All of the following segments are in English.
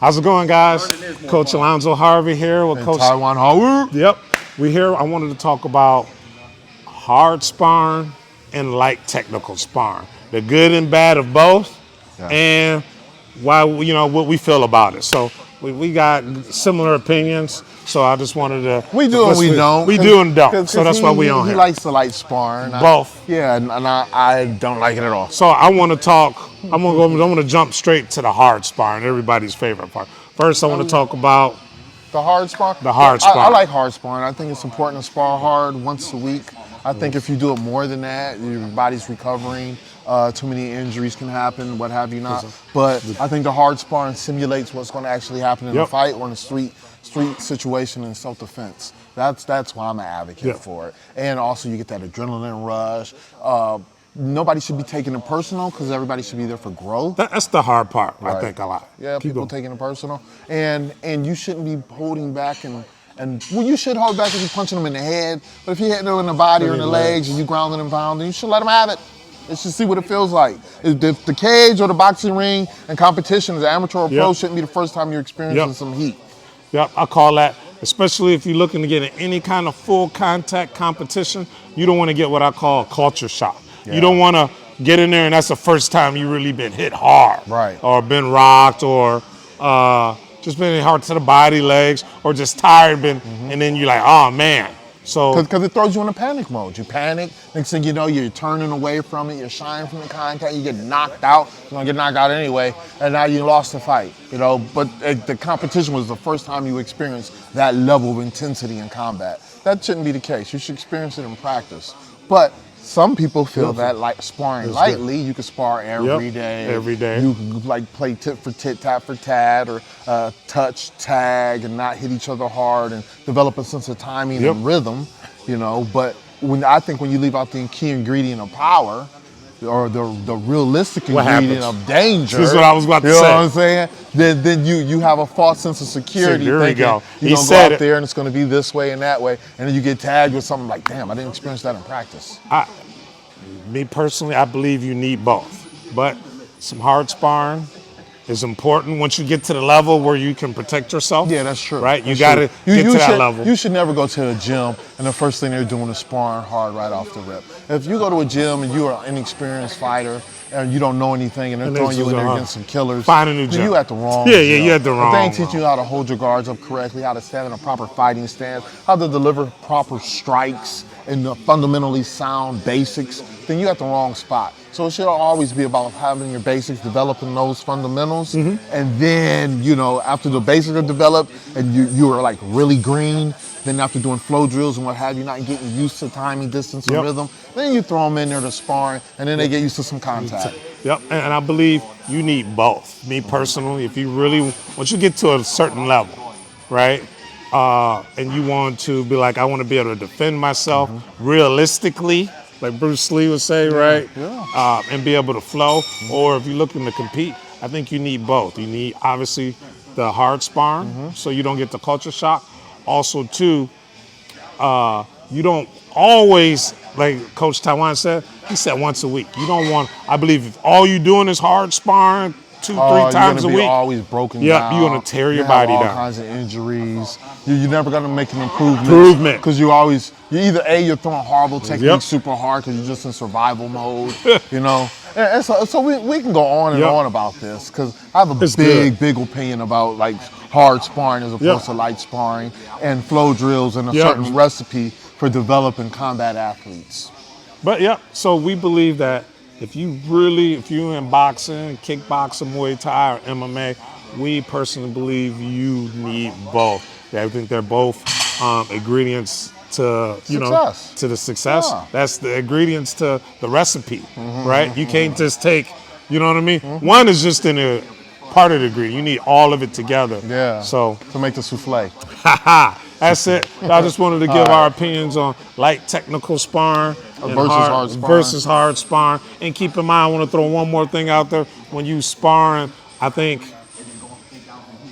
How's it going, guys? Coach Alonzo Harvey here with Coach Taiwan Howard. Yep, we here. I wanted to talk about hard sparring and light technical sparring, the good and bad of both, and why what we feel about it. So we got similar opinions. So I just wanted to. We do and we don't. We do and don't. So that's why we on here. He likes to light sparring. Both. And I don't like it at all. So I want to talk. I'm gonna jump straight to the hard sparring, everybody's favorite part. First, I want to talk about the hard sparring. The hard sparring. I like hard sparring. I think it's important to spar hard once a week. I think if you do it more than that, your body's recovering. Too many injuries can happen, what have you not. But I think the hard sparring simulates what's going to actually happen in a fight or in a street situation in self-defense. That's why I'm an advocate for it. And also you get that adrenaline rush. Nobody should be taking it personal because everybody should be there for growth. That's the hard part, right. I think, a lot. Yeah, people taking it personal. And you shouldn't be holding back and well, you should hold back if you're punching them in the head. But if you're hitting them in the body or in the legs and you grounding and pounding, you should let them have it. Let's just see what it feels like. If the cage or the boxing ring and competition as an amateur or pro shouldn't be the first time you're experiencing some heat. Yep, I call that, especially if you're looking to get in any kind of full contact competition, you don't want to get what I call a culture shock. You don't want to get in there and that's the first time you really been hit hard. Right. Or been rocked or just been hard to the body, legs, or just tired, and then you're like, oh man. So because it throws you in a panic mode. You panic, next thing you know, you're turning away from it, you're shying from the contact, you get knocked out. You're gonna get knocked out anyway, and now you lost the fight. But the competition was the first time you experienced that level of intensity in combat. That shouldn't be the case. You should experience it in practice. But some people feel that like sparring lightly, you can spar every day. Every day. You can like play tit for tit, tat for tat, or touch, tag, and not hit each other hard and develop a sense of timing and rhythm, But I think when you leave out the key ingredient of power, or the realistic ingredient of danger. This is what I was about to say. You know what I'm saying? Then you have a false sense of security. There we go. You're going to go out there and it's going to be this way and that way. And then you get tagged with something like, damn, I didn't experience that in practice. Me personally, I believe you need both. But some hard sparring is important once you get to the level where you can protect yourself. Yeah, that's true. Right? You got to get to that level. You should never go to a gym and the first thing they're doing is sparring hard right off the rip. If you go to a gym and you are an inexperienced fighter and you don't know anything and they're throwing you in there against some killers, find a new gym. You at the wrong gym. Yeah, you at the wrong. If they ain't teaching you how to hold your guards up correctly, how to stand in a proper fighting stance, how to deliver proper strikes and the fundamentally sound basics, then you're at the wrong spot. So it should always be about having your basics, developing those fundamentals, and then, after the basics are developed and you are like really green, then after doing flow drills and what have you, not getting used to timing, distance, and rhythm, then you throw them in there to sparring, and then they get used to some contact. Yep, and I believe you need both. Me personally, if you really, once you get to a certain level, right, and you want to be like, I want to be able to defend myself realistically, like Bruce Lee would say, right? Yeah. And be able to flow. Or if you're looking to compete, I think you need both. You need, obviously, the hard sparring, so you don't get the culture shock. Also, too, you don't always, like Coach Taiwan said, he said once a week. You don't want, I believe, if all you're doing is hard sparring 2-3 times a week. You're always broken down. Yeah, you're going to tear your body down. All kinds of injuries. You're never going to make an improvement. Because you're either throwing horrible techniques super hard because you're just in survival mode, And so we can go on and on about this because I have a big opinion about like hard sparring as opposed to light sparring and flow drills and a certain recipe for developing combat athletes. But so we believe that if you in boxing, kickboxing, Muay Thai, or MMA, we personally believe you need both. I think they're both ingredients to to the success. Yeah. That's the ingredients to the recipe, right? You can't just take, you know what I mean? One is just in a part of the ingredient. You need all of it together. Yeah. So to make the souffle. That's it. I just wanted to give our opinions on light technical sparring versus hard sparring. And keep in mind, I want to throw one more thing out there. When you sparring, I think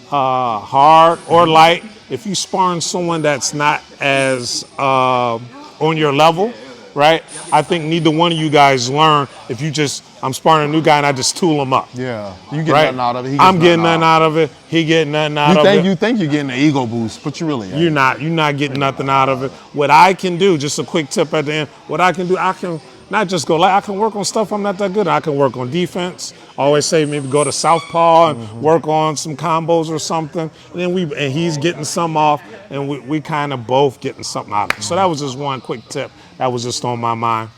hard or light, if you sparring someone that's not as on your level, right? I think neither one of you guys learn if you just, I'm sparring a new guy and I just tool him up. Yeah, you get Right? nothing out of it. He gets I'm getting nothing out. out of it. He getting nothing out of it. You think you're getting an ego boost, but you really ain't. You're not getting nothing out of it. What I can do, just a quick tip at the end, what I can do, I can not just go like I can work on stuff I'm not that good at. I can work on defense. I always say maybe go to southpaw and work on some combos or something. And then he's getting some off and we kind of both getting something out of it. So that was just one quick tip that was just on my mind.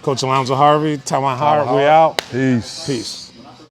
Coach Alonzo Harvey, Taiwan Hart, we out. Peace. Peace.